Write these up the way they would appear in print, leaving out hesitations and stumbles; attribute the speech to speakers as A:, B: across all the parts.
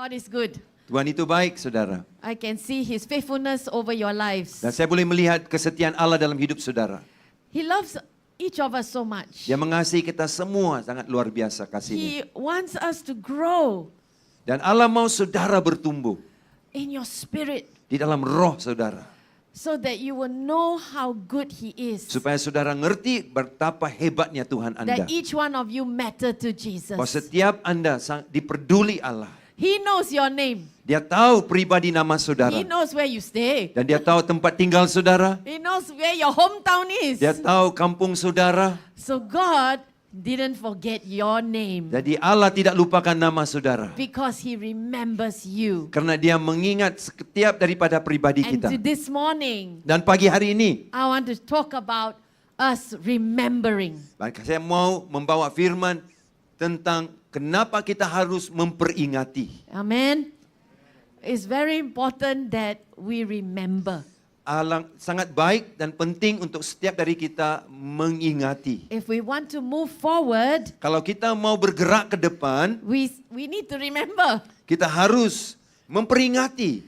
A: God is good.
B: Tuhan itu baik, saudara.
A: I can see His faithfulness over your lives.
B: Dan saya boleh melihat kesetiaan Allah dalam hidup saudara.
A: He loves each of us so much.
B: Dia mengasihi kita semua, sangat luar biasa kasihnya.
A: He wants us to grow
B: Dan Allah mau saudara bertumbuh
A: in your spirit
B: di dalam roh saudara.
A: so that you will know how good He is.
B: Supaya saudara ngerti betapa hebatnya Tuhan Anda.
A: That each one of you matter to Jesus.
B: Bahwa setiap Anda diperduli Allah.
A: He knows your name.
B: Dia tahu pribadi nama saudara.
A: He knows where you stay.
B: Dan dia tahu tempat tinggal saudara.
A: He knows where your hometown is.
B: Dia tahu kampung saudara.
A: So God didn't forget your name
B: Jadi Allah tidak lupakan nama saudara.
A: because He remembers you.
B: Karena dia mengingat setiap daripada pribadi
A: And
B: kita.
A: to this morning,
B: Dan pagi hari ini,
A: I want to talk about us remembering.
B: saya mau membawa firman tentang kenapa kita harus memperingati.
A: Amen. It's very important that we remember.
B: Sangat baik dan penting untuk setiap dari kita mengingati.
A: If we want to move forward,
B: Kalau kita mau bergerak ke depan,
A: we need to remember
B: kita harus memperingati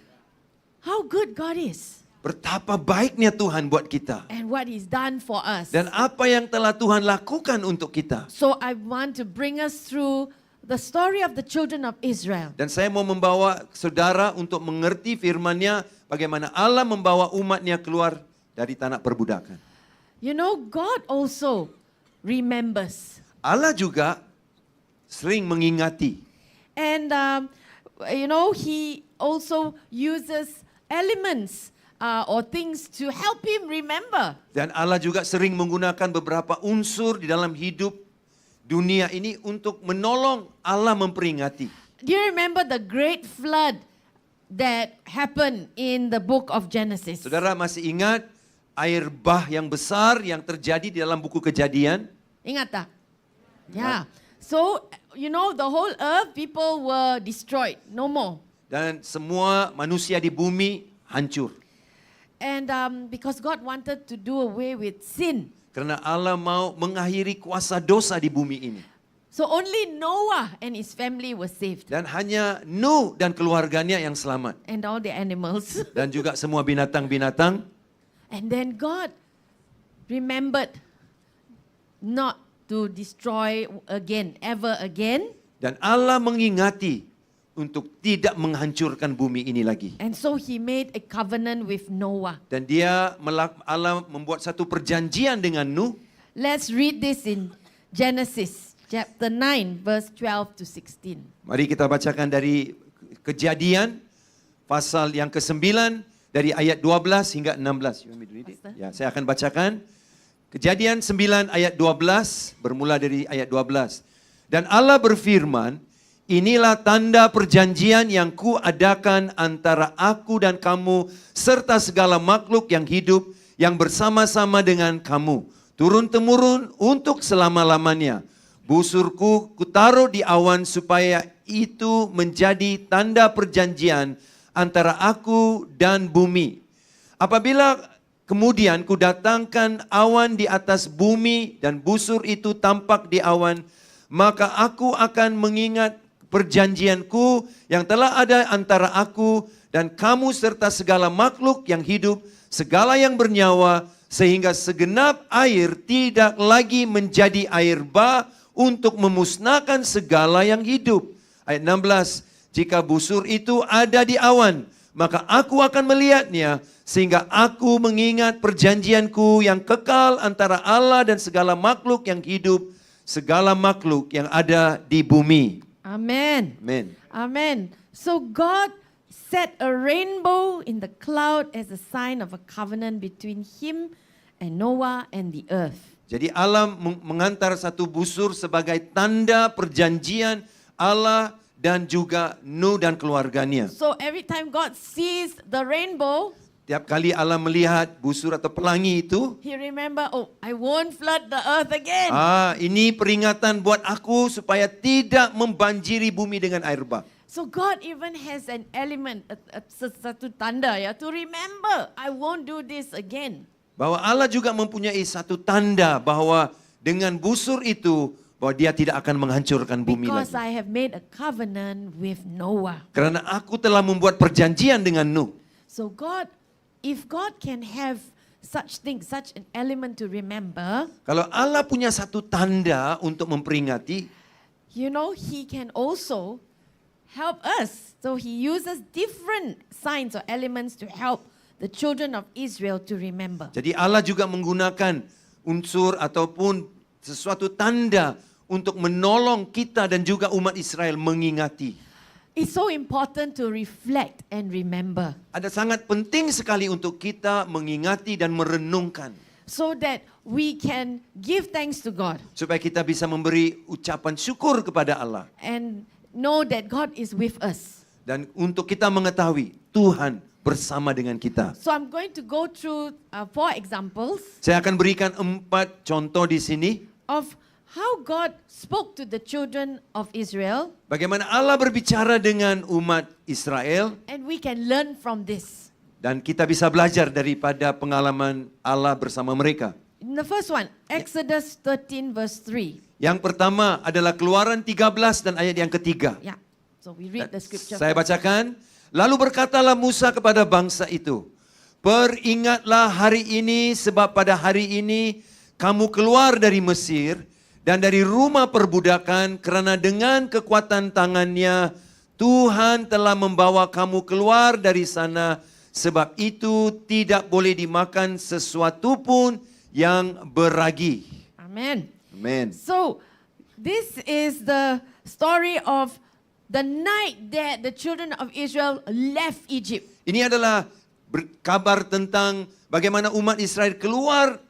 A: how good God is
B: betapa baiknya Tuhan buat kita.
A: and what He's done for us.
B: Dan apa yang telah Tuhan lakukan untuk kita.
A: So I want to bring us through the story of the children of Israel.
B: Dan saya mau membawa saudara untuk mengerti firman-Nya bagaimana Allah membawa umat-Nya keluar dari tanah perbudakan.
A: You know, God also remembers.
B: Allah juga sering mengingati.
A: And, you know, He also uses elements or things to help Him remember.
B: Dan Allah juga sering menggunakan beberapa unsur di dalam hidup dunia ini untuk menolong Allah memperingati.
A: Do you remember the great flood that happened in the book of Genesis?
B: Saudara masih ingat air bah yang besar yang terjadi di dalam buku Kejadian?
A: Ingat tak? Yeah. So, you know, the whole earth, people were destroyed. No more.
B: Dan semua manusia di bumi hancur.
A: And because God wanted to do away with sin.
B: Karena Allah mau mengakhiri kuasa dosa di bumi ini.
A: So only Noah and his family were saved.
B: Dan hanya Nuh dan keluarganya yang selamat.
A: And all the animals.
B: Dan juga semua binatang-binatang.
A: And then God remembered not to destroy again, ever again.
B: Dan Allah mengingati untuk tidak menghancurkan bumi ini lagi.
A: And so He made a covenant with Noah.
B: Dan Allah membuat satu perjanjian dengan Nuh.
A: Let's read this in Genesis chapter 9 verse 12 to 16.
B: Mari kita bacakan dari Kejadian pasal yang ke-9 dari ayat 12 hingga 16. You want me to read it? Ya, saya akan bacakan. Kejadian 9 ayat 12 bermula dari ayat 12. Dan Allah berfirman, inilah tanda perjanjian yang kuadakan antara aku dan kamu serta segala makhluk yang hidup yang bersama-sama dengan kamu. Turun-temurun untuk selama-lamanya. Busurku kutaruh di awan supaya itu menjadi tanda perjanjian antara aku dan bumi. Apabila kemudian kudatangkan awan di atas bumi dan busur itu tampak di awan, maka aku akan mengingat perjanjianku yang telah ada antara aku dan kamu serta segala makhluk yang hidup, segala yang bernyawa, sehingga segenap air tidak lagi menjadi air bah untuk memusnahkan segala yang hidup. Ayat 16, jika busur itu ada di awan, maka aku akan melihatnya, sehingga aku mengingat perjanjianku yang kekal antara Allah dan segala makhluk yang hidup, segala makhluk yang ada di bumi.
A: Amen.
B: Amen.
A: Amen. So God set a rainbow in the cloud as a sign of a covenant between Him and Noah and the earth.
B: Jadi Allah mengantar satu busur sebagai tanda perjanjian Allah dan juga Nuh dan keluarganya.
A: So every time God sees the rainbow,
B: Tiap kali Allah melihat busur atau pelangi itu,
A: He remember, oh, I won't flood the earth again.
B: ini peringatan buat aku supaya tidak membanjiri bumi dengan air bah.
A: So God even has an element, satu tanda ya, to remember, I won't do this again.
B: Bahwa Allah juga mempunyai satu tanda bahwa dengan busur itu bahwa dia tidak akan menghancurkan bumi
A: because
B: lagi.
A: I have made a covenant with Noah.
B: Karena aku telah membuat perjanjian dengan Nuh.
A: So God, if God can have such things, such an element to remember,
B: Kalau Allah punya satu tanda untuk memperingati,
A: you know, He can also help us. So He uses different signs or elements to help the children of Israel to remember.
B: jadi Allah juga menggunakan unsur ataupun sesuatu tanda untuk menolong kita dan juga umat Israel mengingati.
A: It's so important to reflect and remember
B: Ada sangat penting sekali untuk kita mengingati dan merenungkan.
A: so that we can give thanks to God
B: Supaya kita bisa memberi ucapan syukur kepada Allah.
A: and know that God is with us.
B: Dan untuk kita mengetahui Tuhan bersama dengan kita.
A: So I'm going to go through 4 examples
B: Saya akan berikan 4 contoh di sini.
A: of how God spoke to the children of Israel,
B: Bagaimana Allah berbicara dengan umat Israel.
A: and we can learn from this.
B: Dan kita bisa belajar daripada pengalaman Allah bersama mereka.
A: In the first one, Exodus 13 verse 3.
B: Yang pertama adalah Keluaran 13 dan ayat yang ketiga.
A: Yeah. So we read the scripture.
B: Saya bacakan. Lalu berkatalah Musa kepada bangsa itu, peringatlah hari ini sebab pada hari ini kamu keluar dari Mesir dan dari rumah perbudakan karena dengan kekuatan tangannya Tuhan telah membawa kamu keluar dari sana. Sebab itu tidak boleh dimakan sesuatu pun yang beragi.
A: Amen.
B: Amen.
A: So this is the story of the night that the children of Israel left Egypt.
B: Ini adalah kabar tentang bagaimana umat Israel keluar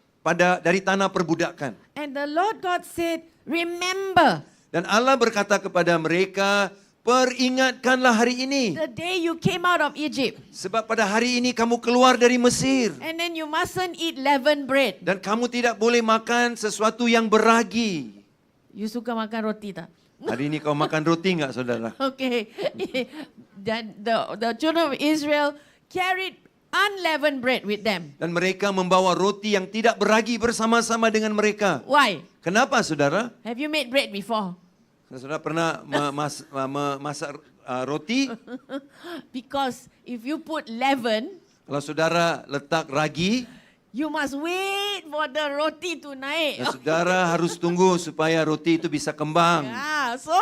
B: dari tanah perbudakan.
A: And the Lord God said, remember
B: Dan Allah berkata kepada mereka, peringatkanlah hari ini.
A: the day you came out of Egypt.
B: Sebab pada hari ini kamu keluar dari Mesir.
A: And then you mustn't eat leavened bread.
B: Dan kamu tidak boleh makan sesuatu yang beragi.
A: You suka makan roti tak?
B: Hari ini kau makan roti enggak saudara?
A: Okay. Then the children of Israel carried unleavened bread with them.
B: Dan mereka membawa roti yang tidak beragi bersama-sama dengan mereka.
A: Why?
B: Kenapa saudara?
A: Have you made bread before?
B: Saudara pernah memasak roti?
A: Because if you put leaven,
B: Kalau saudara letak ragi,
A: you must wait for the roti to naik.
B: dan saudara harus tunggu supaya roti itu bisa kembang.
A: Yeah, so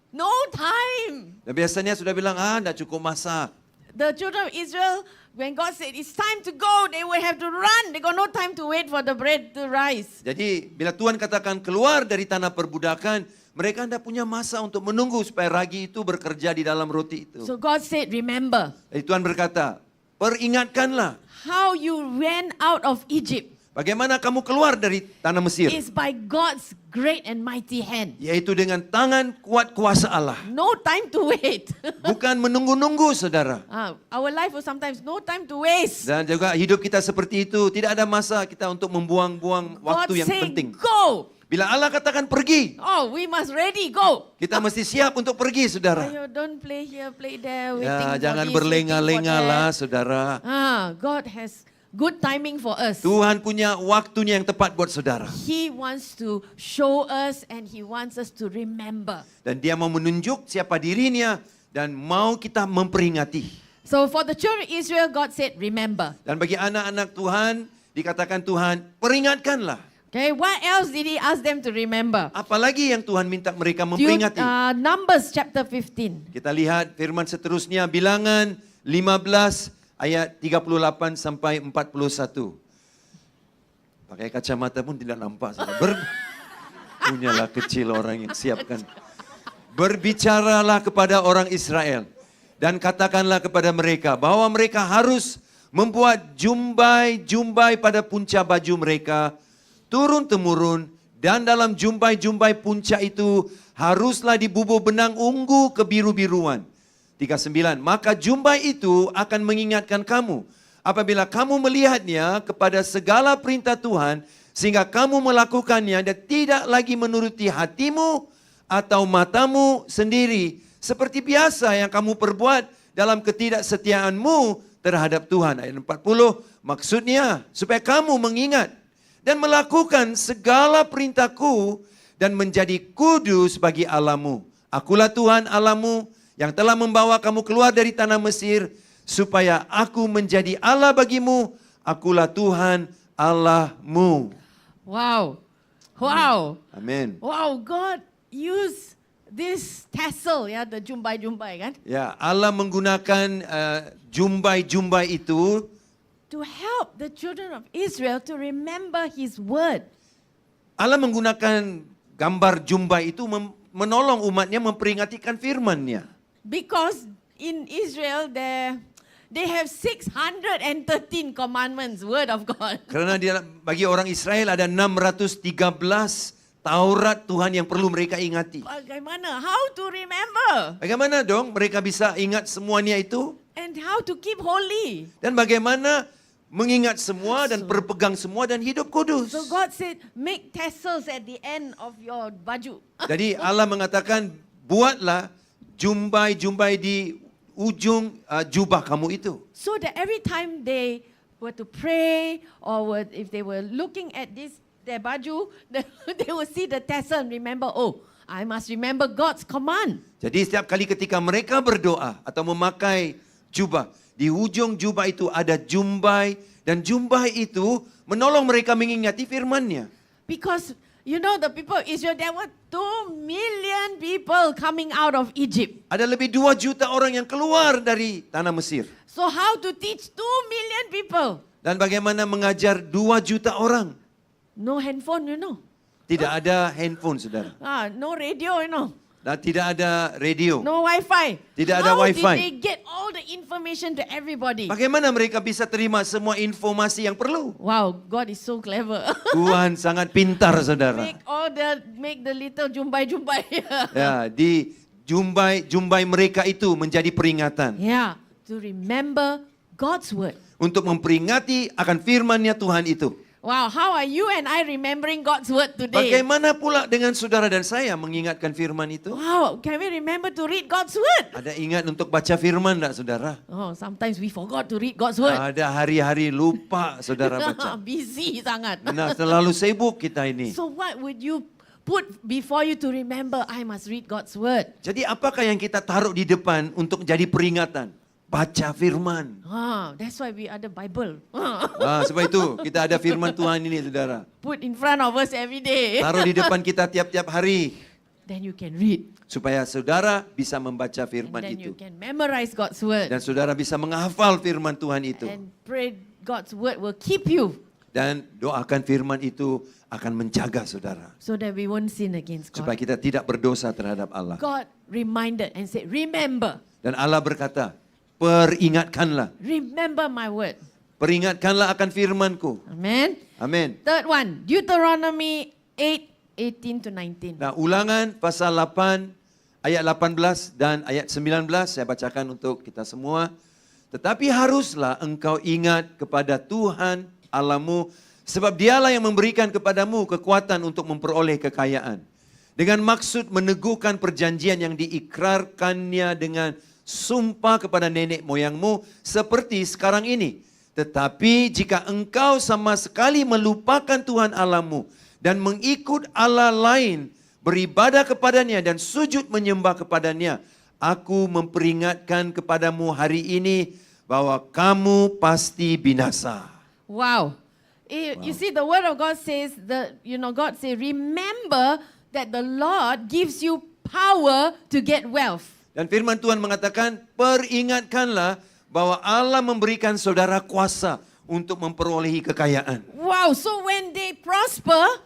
A: no time.
B: Dan biasanya sudah bilang, enggak cukup masak.
A: The children of Israel, when God said it's time to go, they will have to run. They got no time to wait for the bread to rise.
B: Jadi bila Tuhan katakan keluar dari tanah perbudakan, mereka tidak punya masa untuk menunggu supaya ragi itu bekerja di dalam roti itu.
A: So God said, remember
B: Jadi Tuhan berkata, peringatkanlah
A: how you ran out of Egypt
B: bagaimana kamu keluar dari tanah Mesir.
A: is by God's great and mighty hand.
B: Yaitu dengan tangan kuat kuasa Allah.
A: No time to wait.
B: Bukan menunggu-nunggu saudara.
A: Our life was sometimes no time to waste.
B: Dan juga hidup kita seperti itu. Tidak ada masa kita untuk membuang-buang
A: God
B: waktu yang
A: said,
B: penting.
A: go.
B: Bila Allah katakan pergi,
A: Oh, we must ready, go.
B: kita mesti siap untuk pergi saudara.
A: Ayo, don't play here, play there, waiting
B: Ya,
A: for
B: jangan
A: this,
B: berlenga-lenga
A: waiting for
B: lah
A: that.
B: saudara.
A: God has good timing for us.
B: Tuhan punya waktunya yang tepat buat saudara.
A: He wants to show us and He wants us to remember.
B: Dan dia mau menunjuk siapa dirinya dan mau kita memperingati.
A: So for the children of Israel, God said, remember.
B: Dan bagi anak-anak Tuhan, dikatakan Tuhan, peringatkanlah.
A: Okay, what else did He ask them to remember?
B: Apalagi yang Tuhan minta mereka memperingati.
A: Numbers chapter 15.
B: Kita lihat firman seterusnya, Bilangan 15 ayat 38 sampai 41. Pakai kacamata pun tidak nampak. Punyalah kecil orang yang siapkan. Berbicaralah kepada orang Israel dan katakanlah kepada mereka bahwa mereka harus membuat jumbai-jumbai pada punca baju mereka turun-temurun, dan dalam jumbai-jumbai punca itu haruslah dibubuh benang ungu kebiru-biruan. 39, maka jumbai itu akan mengingatkan kamu apabila kamu melihatnya kepada segala perintah Tuhan, sehingga kamu melakukannya dan tidak lagi menuruti hatimu atau matamu sendiri, seperti biasa yang kamu perbuat dalam ketidaksetiaanmu terhadap Tuhan. Ayat 40, maksudnya supaya kamu mengingat dan melakukan segala perintahku dan menjadi kudus bagi Allahmu. Akulah Tuhan Allahmu yang telah membawa kamu keluar dari tanah Mesir, supaya aku menjadi Allah bagimu. Akulah Tuhan Allahmu.
A: Wow. Wow.
B: Amin.
A: Wow, God used this tassel, ya, the jumbai-jumbai kan,
B: Ya, Allah menggunakan jumbai-jumbai itu
A: to help the children of Israel to remember His word.
B: Allah menggunakan gambar jumbai itu menolong umatnya memperingatikan firman-Nya. Because
A: in Israel, they have 613 commandments, word of God.
B: Karena bagi orang Israel ada 613 Taurat Tuhan yang perlu mereka ingati.
A: Bagaimana? How to remember?
B: Bagaimana dong mereka bisa ingat semuanya itu?
A: And how to keep holy?
B: Dan bagaimana mengingat semua dan berpegang semua dan hidup kudus?
A: So God said, make tassels at the end of your baju.
B: Jadi Allah mengatakan, buatlah jumbai-jumbai di ujung jubah kamu itu.
A: So that every time they were to pray or if they were looking at their baju, they will see the tassel and remember, oh, I must remember God's command.
B: Jadi setiap kali ketika mereka berdoa atau memakai jubah, di ujung jubah itu ada jumbai, dan jumbai itu menolong mereka mengingati firman-Nya.
A: Because you know the people of Israel, there were 2 million people coming out of Egypt.
B: Ada lebih 2 juta orang yang keluar dari tanah Mesir.
A: So how to teach 2 million people?
B: Dan bagaimana mengajar 2 juta orang?
A: No handphone, you know.
B: Tidak ada handphone, saudara.
A: No radio, you know.
B: Dan tidak ada radio.
A: No Wi-Fi.
B: Tidak ada
A: How
B: Wi-Fi.
A: did they get all the information to everybody?
B: Bagaimana mereka bisa terima semua informasi yang perlu?
A: Wow, God is so clever.
B: Tuhan sangat pintar, saudara.
A: make the little jumbai-jumbai.
B: Ya, di jumbai mereka itu menjadi peringatan.
A: Yeah, to remember God's word.
B: Untuk memperingati akan firman-Nya Tuhan itu.
A: Wow, how are you and I remembering God's word today?
B: Bagaimana pula dengan saudara dan saya mengingatkan firman itu?
A: Wow, can we remember to read God's word?
B: Ada ingat untuk baca firman enggak, saudara?
A: Oh, sometimes we forgot to read God's word.
B: Ada hari-hari lupa saudara baca.
A: Busy sangat.
B: Nah, selalu sibuk kita ini.
A: So what would you put before you to remember I must read God's word?
B: Jadi apakah yang kita taruh di depan untuk jadi peringatan? Baca firman.
A: That's why we are the Bible.
B: Sebab itu kita ada firman Tuhan ini, saudara.
A: Put in front of us every day.
B: Taruh di depan kita tiap-tiap hari.
A: Then you can read.
B: Supaya saudara bisa membaca firman
A: And then
B: itu.
A: you can memorize God's word.
B: Dan saudara bisa menghafal firman Tuhan itu.
A: And pray God's word will keep you.
B: Dan doakan firman itu akan menjaga saudara.
A: So that we won't sin against God.
B: Supaya kita tidak berdosa terhadap Allah.
A: God reminded and said, remember.
B: Dan Allah berkata, peringatkanlah.
A: Remember my word.
B: Peringatkanlah akan firmanku.
A: Amen.
B: Amin.
A: Third one, Deuteronomy 8:18 to 19.
B: Nah, Ulangan pasal 8 ayat 18 dan ayat 19 saya bacakan untuk kita semua. Tetapi haruslah engkau ingat kepada Tuhan Allahmu, sebab Dialah yang memberikan kepadamu kekuatan untuk memperoleh kekayaan, dengan maksud meneguhkan perjanjian yang diikrarkannya dengan sumpah kepada nenek moyangmu seperti sekarang ini. Tetapi jika engkau sama sekali melupakan Tuhan Allahmu dan mengikut Allah lain, beribadah kepadanya dan sujud menyembah kepadanya, aku memperingatkan kepadamu hari ini bahwa kamu pasti binasa.
A: Wow. You see, the word of God says God says, remember that the Lord gives you power to get wealth.
B: Dan firman Tuhan mengatakan, peringatkanlah bahwa Allah memberikan saudara kuasa untuk memperolehi kekayaan.
A: Wow, so when they prosper,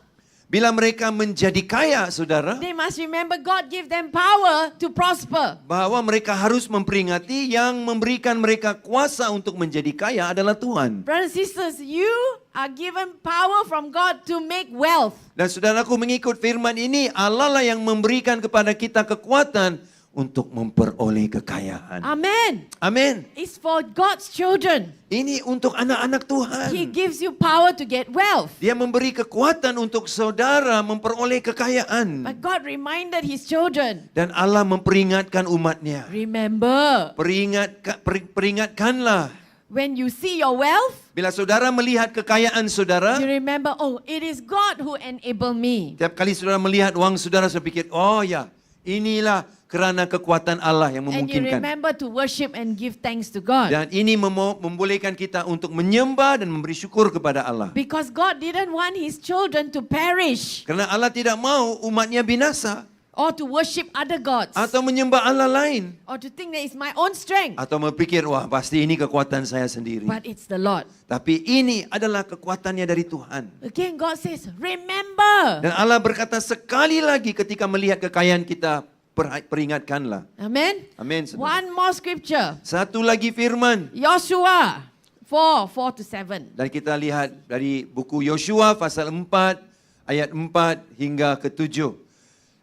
B: bila mereka menjadi kaya, saudara,
A: they must remember God give them power to prosper.
B: Bahwa mereka harus memperingati yang memberikan mereka kuasa untuk menjadi kaya adalah Tuhan.
A: Brothers and sisters, you are given power from God to make wealth.
B: Dan saudaraku, mengikut firman ini, Allah lah yang memberikan kepada kita kekuatan untuk memperoleh kekayaan.
A: Amen.
B: Amin.
A: It's for God's children.
B: Ini untuk anak-anak Tuhan.
A: He gives you power to get wealth.
B: Dia memberi kekuatan untuk saudara memperoleh kekayaan.
A: But God reminded His children.
B: Dan Allah memperingatkan umatnya.
A: Remember.
B: Peringatkanlah.
A: When you see your wealth,
B: Bila saudara melihat kekayaan saudara,
A: you remember, oh, it is God who enable me.
B: tiap kali saudara melihat wang saudara, saya pikir, oh ya, inilah kerana kekuatan Allah yang
A: And you
B: memungkinkan.
A: remember to worship and give thanks to God.
B: Dan ini membolehkan kita untuk menyembah dan memberi syukur kepada Allah.
A: Because God didn't want His children to perish
B: Kerana Allah tidak mau umatnya binasa
A: or to worship other gods
B: atau menyembah Allah lain
A: or to think that it's my own strength.
B: atau berpikir, wah pasti ini kekuatan saya sendiri.
A: But it's the Lord.
B: Tapi ini adalah kekuatannya dari Tuhan.
A: Again, God says, remember.
B: Dan Allah berkata sekali lagi ketika melihat kekayaan kita, peringatkanlah.
A: Amen.
B: Amin. saudara.
A: One more scripture.
B: Satu lagi firman.
A: Joshua 4:4-7.
B: Dan kita lihat dari buku Yosua pasal 4 ayat 4 hingga ke-7.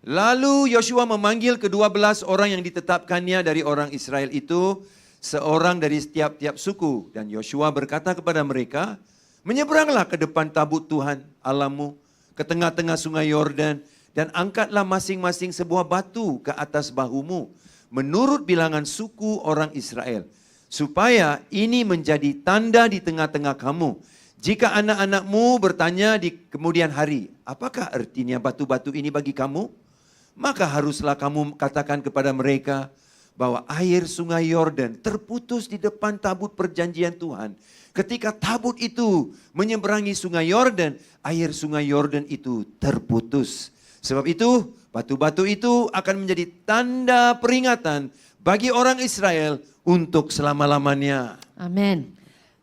B: Lalu Yosua memanggil ke-12 orang yang ditetapkannya dari orang Israel itu, seorang dari setiap-tiap suku. Dan Yosua berkata kepada mereka, menyeberanglah ke depan tabut Tuhan Allahmu, ke tengah-tengah sungai Yordan, dan angkatlah masing-masing sebuah batu ke atas bahumu, menurut bilangan suku orang Israel, supaya ini menjadi tanda di tengah-tengah kamu. Jika anak-anakmu bertanya di kemudian hari, apakah artinya batu-batu ini bagi kamu? Maka haruslah kamu katakan kepada mereka bahwa air sungai Yordan terputus di depan tabut perjanjian Tuhan. Ketika tabut itu menyeberangi sungai Yordan, air sungai Yordan itu terputus. Sebab itu, batu-batu itu akan menjadi tanda peringatan bagi orang Israel untuk selama-lamanya.
A: Amen.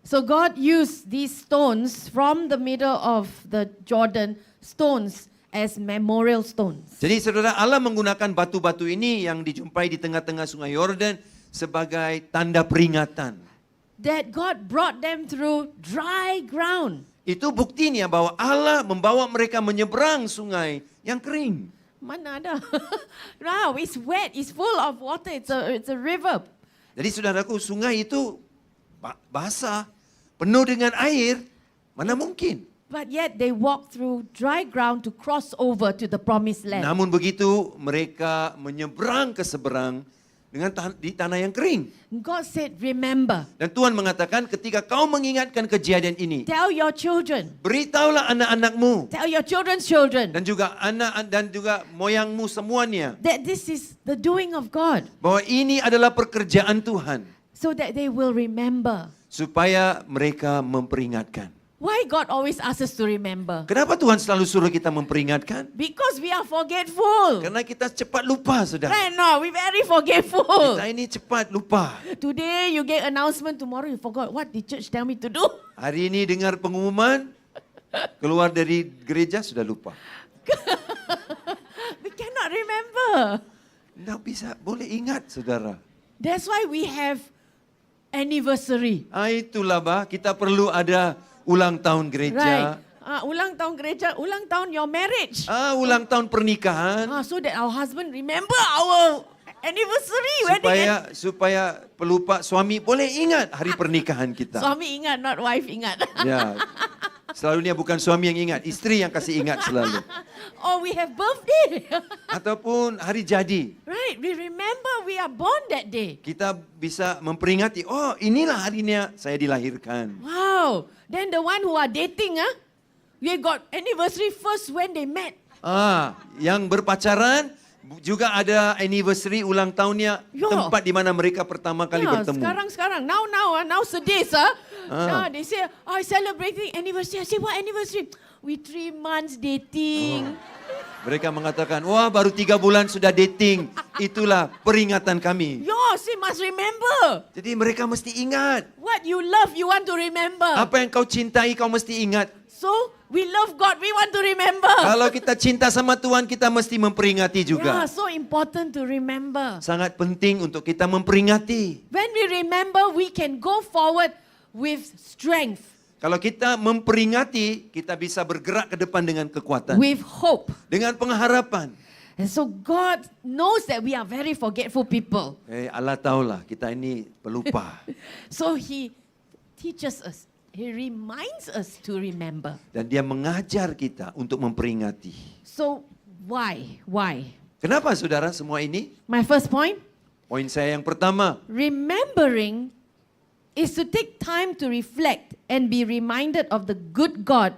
A: So God used these stones from the middle of the Jordan, stones as memorial stones.
B: Jadi saudara, Allah menggunakan batu-batu ini yang dijumpai di tengah-tengah sungai Yordan sebagai tanda peringatan.
A: That God brought them through dry ground.
B: Itu buktinya bahwa Allah membawa mereka menyeberang sungai yang kering.
A: Mana ada? Wow, it's wet, it's full of water, it's a river.
B: Jadi saudaraku, sungai itu basah, penuh dengan air, mana mungkin.
A: But yet they walked through dry ground to cross over to the promised land.
B: Namun begitu, mereka menyeberang ke seberang dengan di tanah yang kering.
A: God said, remember,
B: Dan Tuhan mengatakan, ketika kau mengingatkan kejadian ini,
A: tell your children,
B: beritahulah anak-anakmu
A: tell your children's children
B: dan juga anak dan juga moyangmu semuanya
A: that this is the doing of God,
B: bahwa ini adalah pekerjaan Tuhan,
A: so that they will remember.
B: supaya mereka memperingatkan.
A: Why God always asks us to remember?
B: Kenapa Tuhan selalu suruh kita memperingatkan?
A: Because we are forgetful.
B: Karena kita cepat lupa, saudara.
A: Right? No, we very forgetful.
B: Kita ini cepat lupa.
A: Today you get announcement, tomorrow you forgot. What did church tell me to do?
B: Hari ini dengar pengumuman, keluar dari gereja sudah lupa.
A: We cannot remember.
B: Tidak bisa, boleh ingat, saudara.
A: That's why we have anniversary.
B: Itulah kita perlu ada ulang tahun gereja.
A: Right. Ulang tahun gereja, ulang tahun your marriage.
B: Ulang tahun pernikahan.
A: So that our husband remember our anniversary, wedding.
B: Supaya pelupa suami boleh ingat hari pernikahan kita.
A: Suami ingat, not wife ingat.
B: Ya, selalunya bukan suami yang ingat, istri yang kasih ingat selalu.
A: Or we have birthday.
B: Ataupun hari jadi.
A: Right, we remember we are born that day.
B: Kita bisa memperingati, oh inilah harinya saya dilahirkan.
A: Wow. Then the one who are dating, we got anniversary first when they met.
B: Yang berpacaran juga ada anniversary ulang tahunnya, tempat di mana mereka pertama kali bertemu.
A: Sekarang. Now sedih, sir. They say, celebrating anniversary. I say, what anniversary? We 3 months dating.
B: Mereka mengatakan, wah baru 3 bulan sudah dating. Itulah peringatan kami.
A: You must remember.
B: Jadi mereka mesti ingat.
A: What you love, you want to remember.
B: Apa yang kau cintai, kau mesti ingat.
A: So, we love God, we want to remember.
B: Kalau kita cinta sama Tuhan, kita mesti memperingati juga.
A: So important to remember.
B: Sangat penting untuk kita memperingati.
A: When we remember, we can go forward with strength.
B: Kalau kita memperingati, kita bisa bergerak ke depan dengan kekuatan.
A: With hope.
B: Dengan pengharapan.
A: And so God knows that we are very forgetful people.
B: Allah tahulah kita ini pelupa.
A: So He teaches us. He reminds us to remember.
B: Dan Dia mengajar kita untuk memperingati.
A: So why?
B: Kenapa saudara semua ini?
A: My first point.
B: Poin saya yang pertama.
A: Remembering is to take time to reflect and be reminded of the good God,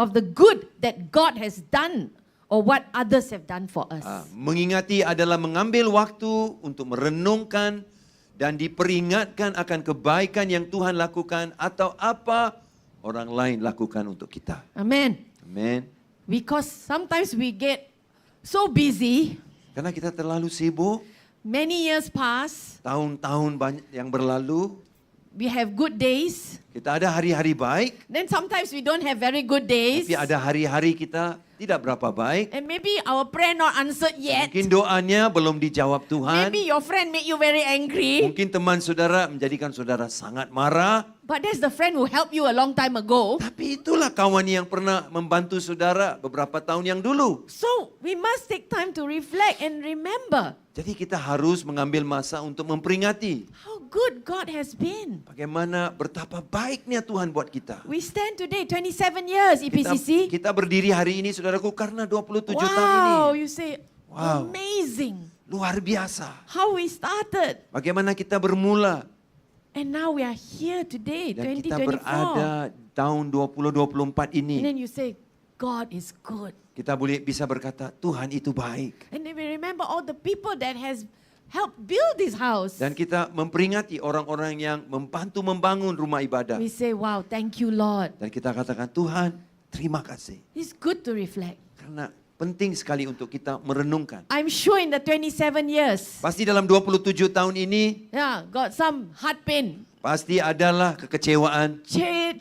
A: of the good that God has done or what others have done for us.
B: Mengingati adalah mengambil waktu untuk merenungkan dan diperingatkan akan kebaikan yang Tuhan lakukan atau apa orang lain lakukan untuk kita.
A: Amen.
B: Amin.
A: Because sometimes we get so busy,
B: Karena kita terlalu sibuk,
A: many years pass,
B: tahun-tahun banyak yang berlalu,
A: we have good days,
B: kita ada hari-hari baik,
A: then sometimes we don't have very good days,
B: tapi ada hari-hari kita tidak berapa baik.
A: and maybe our prayer not answered yet.
B: Mungkin doanya belum dijawab Tuhan.
A: Maybe your friend made you very angry,
B: Mungkin teman saudara menjadikan saudara sangat marah.
A: but that's the friend who helped you a long time ago.
B: Tapi itulah kawan yang pernah membantu saudara beberapa tahun yang dulu.
A: So we must take time to reflect and remember
B: Jadi kita harus mengambil masa untuk memperingati
A: how good God has been.
B: bagaimana betapa baiknya Tuhan buat kita.
A: We stand today 27 years EPCC.
B: Kita berdiri hari ini saudaraku karena 27 tahun ini.
A: Wow, you say
B: Wow.
A: amazing
B: Luar biasa.
A: how we started.
B: Bagaimana kita bermula
A: And now we are here today,
B: dan kita
A: 2024.
B: berada tahun 2024
A: And
B: ini.
A: then you say, God is good.
B: Kita boleh bisa berkata Tuhan itu baik.
A: And then we remember all the people that has helped build this house.
B: Dan kita memperingati orang-orang yang membantu membangun rumah ibadah.
A: We say, wow, thank you, Lord.
B: Dan kita katakan Tuhan terima kasih.
A: It's good to reflect.
B: Karena penting sekali untuk kita merenungkan.
A: I'm sure in the 27 years,
B: Pasti dalam 27 tahun ini
A: yeah, got some heart pain,
B: pasti adalah kekecewaan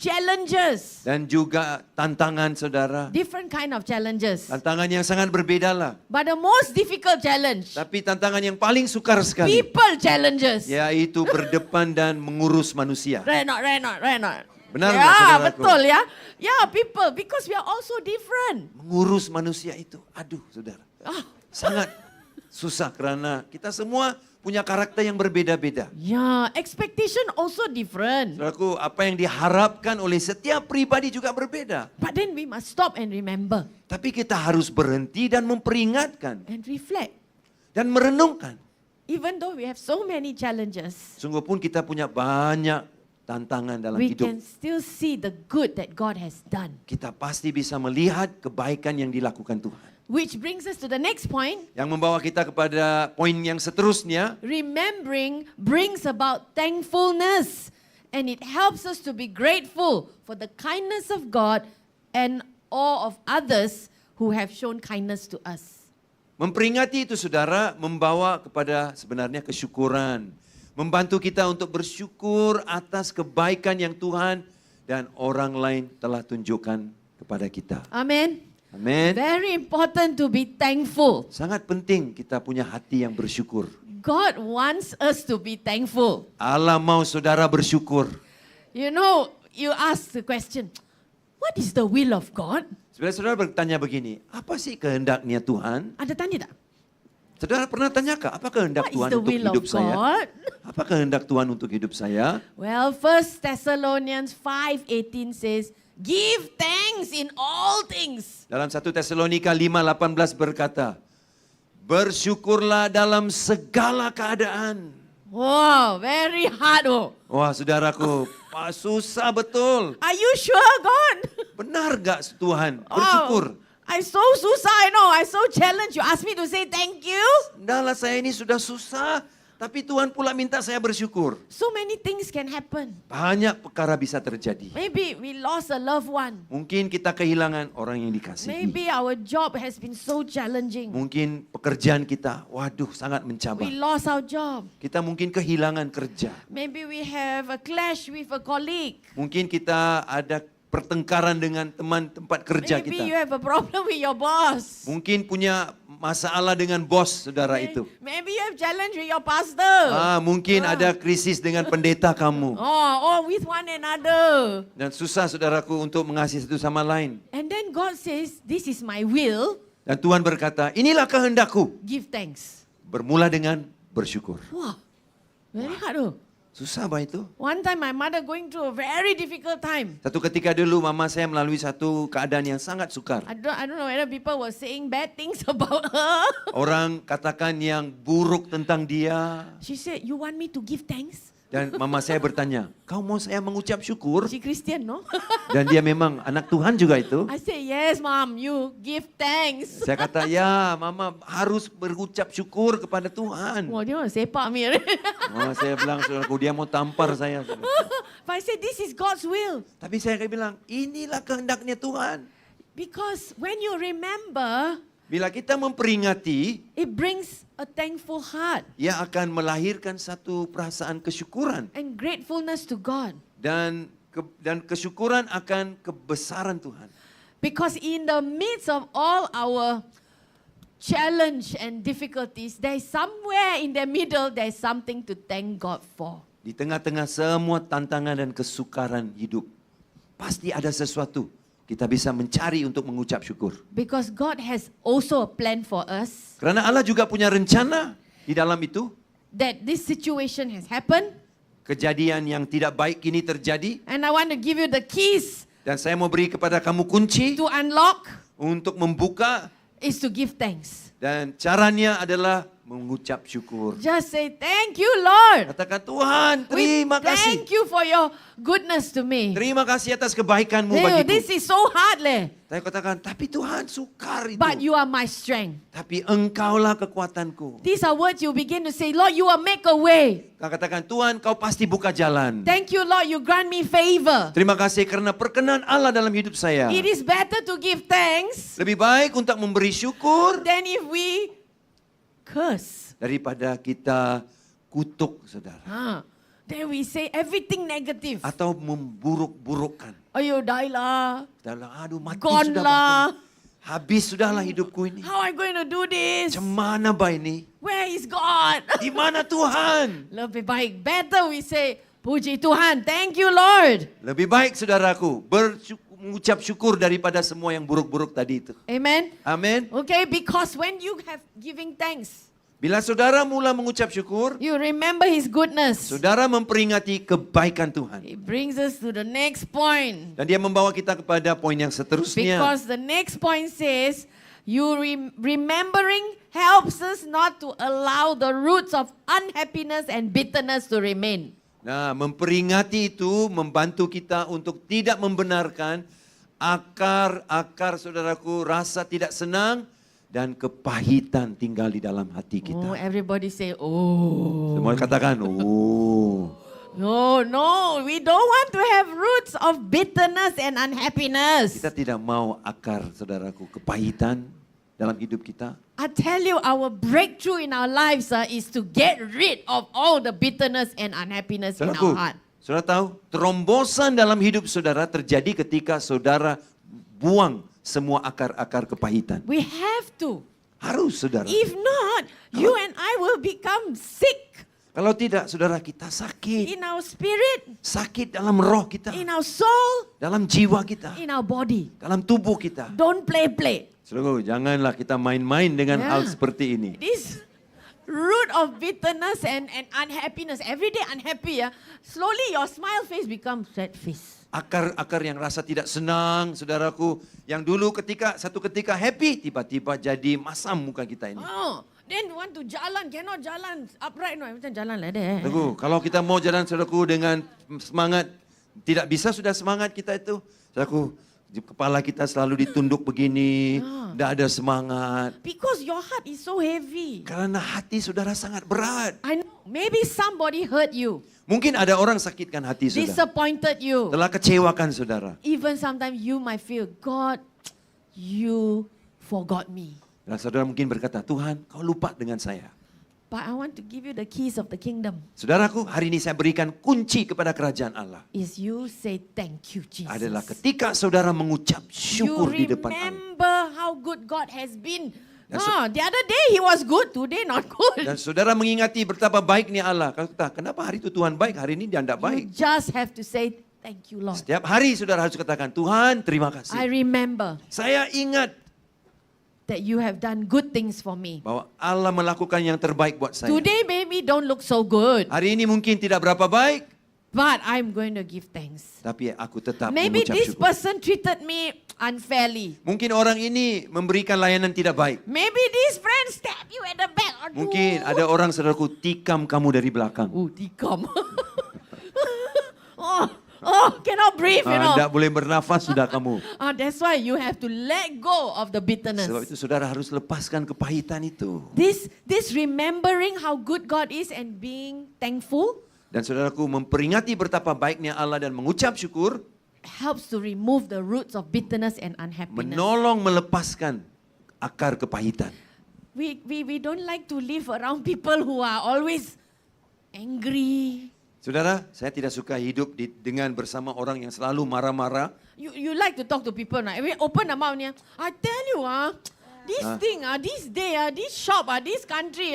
A: challenges,
B: dan juga tantangan saudara.
A: different kind of challenges.
B: Tantangan yang sangat berbeda lah.
A: But the most difficult challenge,
B: Tapi tantangan yang paling sukar sekali
A: people challenges.
B: yaitu berdepan dan mengurus manusia.
A: Renot.
B: Benar nggak,
A: Ya,
B: saudaraku?
A: betul ya. Ya, people, because we are also different.
B: Mengurus manusia itu, aduh saudara,
A: Ah,
B: sangat susah karena kita semua punya karakter yang berbeda-beda.
A: yeah, expectation also different.
B: Saudaraku, apa yang diharapkan oleh setiap pribadi juga berbeda.
A: But then we must stop and remember
B: Tapi kita harus berhenti dan memperingatkan
A: and reflect.
B: dan merenungkan.
A: Even though we have so many challenges,
B: Sungguh pun kita punya banyak tantangan dalam
A: we
B: hidup.
A: can still see the good that God has done.
B: Kita pasti bisa melihat kebaikan yang dilakukan Tuhan.
A: Which brings us to the next point.
B: Yang membawa kita kepada poin yang seterusnya.
A: Remembering brings about thankfulness, and it helps us to be grateful for the kindness of God and all of others who have shown kindness to us.
B: Memperingati itu saudara membawa kepada sebenarnya kesyukuran. Membantu kita untuk bersyukur atas kebaikan yang Tuhan dan orang lain telah tunjukkan kepada kita.
A: Amen.
B: Amin.
A: Very important to be thankful.
B: Sangat penting kita punya hati yang bersyukur.
A: God wants us to be thankful.
B: Allah mau saudara bersyukur.
A: You know, you ask the question, what is the will of God?
B: Sebenarnya saudara bertanya begini, apa sih kehendaknya Tuhan?
A: Ada tanya tak?
B: Saudara pernah tanyakah, apa kehendak
A: What is
B: Tuhan
A: the
B: untuk
A: will of
B: hidup saya?
A: God?
B: Apa kehendak Tuhan untuk hidup saya?
A: Well, 1 Thessalonians 5:18 says, give thanks in all things.
B: Dalam 1 Tesalonika 5:18 berkata, bersyukurlah dalam segala keadaan.
A: Wow, very hard. Oh.
B: Wah saudaraku, susah betul.
A: Are you sure, God?
B: Benar gak Tuhan? Bersyukur.
A: Wow. I so susah, I know. I so challenged. You ask me to say thank you.
B: Dahlah saya ini sudah susah, tapi Tuhan pula minta saya bersyukur.
A: So many things can happen.
B: Banyak perkara bisa terjadi.
A: Maybe we lost a loved one.
B: Mungkin kita kehilangan orang yang dikasihi.
A: Maybe our job has been so challenging.
B: Mungkin pekerjaan kita, waduh sangat mencabar.
A: We lost our job.
B: Kita mungkin kehilangan kerja.
A: Maybe we have a clash with a colleague.
B: Mungkin kita ada pertengkaran dengan teman tempat kerja
A: Maybe you
B: kita.
A: have a problem with your boss.
B: Mungkin punya masalah dengan bos saudara itu.
A: Maybe you have challenge with your pastor.
B: Mungkin ada krisis dengan pendeta kamu.
A: Or with one another.
B: Dan susah saudaraku untuk mengasihi satu sama lain.
A: And then God says, this is my will.
B: Dan Tuhan berkata, inilah kehendakku.
A: Give thanks.
B: Bermula dengan bersyukur.
A: Wow. Very hard. Oh.
B: Susah bah itu.
A: One time my mother going through a very difficult time.
B: Satu ketika dulu mama saya melalui satu keadaan yang sangat sukar.
A: I don't know whether people were saying bad things about her.
B: Orang katakan yang buruk tentang dia.
A: She said, you want me to give thanks?
B: Dan mama saya bertanya, kau mau saya mengucap syukur?
A: She Christian, no?
B: Dan dia memang anak Tuhan juga itu.
A: I say, yes, Mom, you give thanks.
B: Saya kata, ya mama harus berucap syukur kepada Tuhan.
A: Wah, dia orang sepak me.
B: Oh, saya bilang, saudaraku, dia mau tampar saya. Saudara.
A: But I say, this is God's will.
B: Tapi saya bilang, inilah kehendaknya Tuhan.
A: Because when you remember,
B: Bila kita memperingati,
A: it brings a thankful heart
B: ia akan melahirkan satu perasaan kesyukuran.
A: and gratefulness to God.
B: Dan kesyukuran akan kebesaran Tuhan.
A: Because in the midst of all our challenge and difficulties, there is somewhere in the middle, there is something to thank God for.
B: Di tengah-tengah semua tantangan dan kesukaran hidup, pasti ada sesuatu kita bisa mencari untuk mengucap syukur.
A: Because God has also a plan for us,
B: Karena Allah juga punya rencana di dalam itu.
A: that this situation has happened.
B: Kejadian yang tidak baik kini terjadi.
A: And I want to give you the keys
B: Dan saya mau beri kepada kamu kunci
A: to unlock
B: untuk membuka.
A: is to give thanks.
B: Dan caranya adalah mengucap syukur.
A: Just say, thank you, Lord.
B: Katakan, Tuhan,
A: We
B: terima kasih.
A: thank you for your goodness to me.
B: Terima kasih atas kebaikanmu
A: Hey, this
B: bagiku.
A: is so hard, leh.
B: Saya katakan, tapi Tuhan sukar itu.
A: But you are my strength.
B: Tapi engkaulah kekuatanku.
A: These are words you begin to say, Lord, you will make a way.
B: Kau katakan, Tuhan kau pasti buka jalan.
A: Thank you, Lord, you grant me favor.
B: Terima kasih karena perkenan Allah dalam hidup saya.
A: It is better to give thanks
B: Lebih baik untuk memberi syukur
A: than if we curse.
B: daripada kita kutuk, saudara.
A: Then we say everything negative.
B: Atau memburuk-burukkan.
A: Ayo, die lah.
B: Kita bilang, aduh mati
A: Gone
B: sudah.
A: lah.
B: Bapak. Habis sudahlah hidupku ini.
A: How am I going to do this?
B: Macam mana bah ini?
A: Where is God?
B: Di mana Tuhan?
A: Lebih baik. Better we say, puji Tuhan. Thank you, Lord.
B: Lebih baik saudaraku mengucap syukur daripada semua yang buruk-buruk tadi itu.
A: Amen.
B: Amin.
A: Okay, because when you have giving thanks,
B: Bila saudara mula mengucap syukur,
A: you remember His goodness.
B: saudara memperingati kebaikan Tuhan.
A: It brings us to the next point.
B: Dan dia membawa kita kepada poin yang seterusnya.
A: Because the next point says, remembering helps us not to allow the roots of unhappiness and bitterness to remain.
B: Nah, memperingati itu membantu kita untuk tidak membenarkan akar saudaraku rasa tidak senang dan kepahitan tinggal di dalam hati
A: Oh,
B: kita.
A: everybody say, oh.
B: Semua katakan, oh.
A: No, we don't want to have roots of bitterness and unhappiness.
B: Kita tidak mau akar saudaraku kepahitan dalam hidup kita.
A: I tell you, our breakthrough in our lives is to get rid of all the bitterness and unhappiness in
B: Saudaraku,
A: our heart.
B: saudara tahu, terombosan dalam hidup saudara terjadi ketika saudara buang semua akar-akar kepahitan.
A: We have to.
B: Harus, saudara.
A: If not, you and I will become sick
B: Kalau tidak, saudara, kita sakit.
A: in our spirit,
B: Sakit dalam roh kita,
A: in our soul,
B: dalam jiwa kita,
A: in our body.
B: dalam tubuh kita.
A: Don't play.
B: Saudara, janganlah kita main-main dengan
A: Yeah.
B: hal seperti ini.
A: This root of bitterness and unhappiness, every day unhappy, slowly your smile face becomes sad face.
B: Akar-akar yang rasa tidak senang, saudaraku, yang dulu satu ketika happy, tiba-tiba jadi masam muka kita ini.
A: Oh, then want to jalan, cannot jalan upright, no, macam jalan like that.
B: Saudaraku, kalau kita mau jalan saudaraku dengan semangat, tidak bisa sudah semangat kita itu. Saudaraku, kepala kita selalu ditunduk begini, tidak ada semangat.
A: Because your heart is so heavy.
B: Karena hati saudara sangat berat.
A: I know, maybe somebody hurt you,
B: Mungkin ada orang sakitkan hati saudara.
A: disappointed you.
B: Telah kecewakan saudara.
A: Even sometimes you might feel, God, you forgot me.
B: Dan saudara mungkin berkata, Tuhan kau lupa dengan saya.
A: But I want to give you the keys of the kingdom.
B: Saudaraku, hari ini saya berikan kunci kepada kerajaan Allah.
A: Is you say thank you, Jesus.
B: Adalah ketika saudara mengucap syukur
A: you
B: di depan Allah.
A: remember how good God has been.
B: Dan
A: The other day He was good, today not good.
B: Dan saudara mengingati betapa baiknya Allah. Kata, kenapa hari itu Tuhan baik, hari ini dia tidak
A: You
B: baik.
A: just have to say thank you, Lord.
B: Setiap hari saudara harus katakan, Tuhan terima
A: I
B: kasih.
A: remember
B: Saya ingat
A: that you have done good things for me.
B: bahwa Allah melakukan yang terbaik buat saya.
A: Today maybe don't look so good,
B: Hari ini mungkin tidak berapa baik,
A: but I'm going to give thanks.
B: tapi aku tetap
A: Maybe
B: mengucap
A: this
B: syukur.
A: person treated me unfairly.
B: Mungkin orang ini memberikan layanan tidak baik.
A: Maybe this friend stab you at the back. Aduh.
B: Mungkin ada orang saudaraku tikam kamu dari belakang.
A: Oh, tikam. Oh, cannot breathe, you know.
B: Tidak boleh bernafas sudah kamu.
A: That's why you have to let go of the bitterness.
B: Sebab itu saudara harus lepaskan kepahitan itu.
A: This remembering how good God is and being thankful
B: Dan saudaraku memperingati betapa baiknya Allah dan mengucap syukur,
A: helps to remove the roots of bitterness and unhappiness.
B: menolong melepaskan akar kepahitan.
A: We don't like to live around people who are always angry.
B: Saudara, saya tidak suka hidup dengan bersama orang yang selalu marah-marah.
A: You like to talk to people, right? We open the mouth, I tell you, this thing, this day, this shop, this country,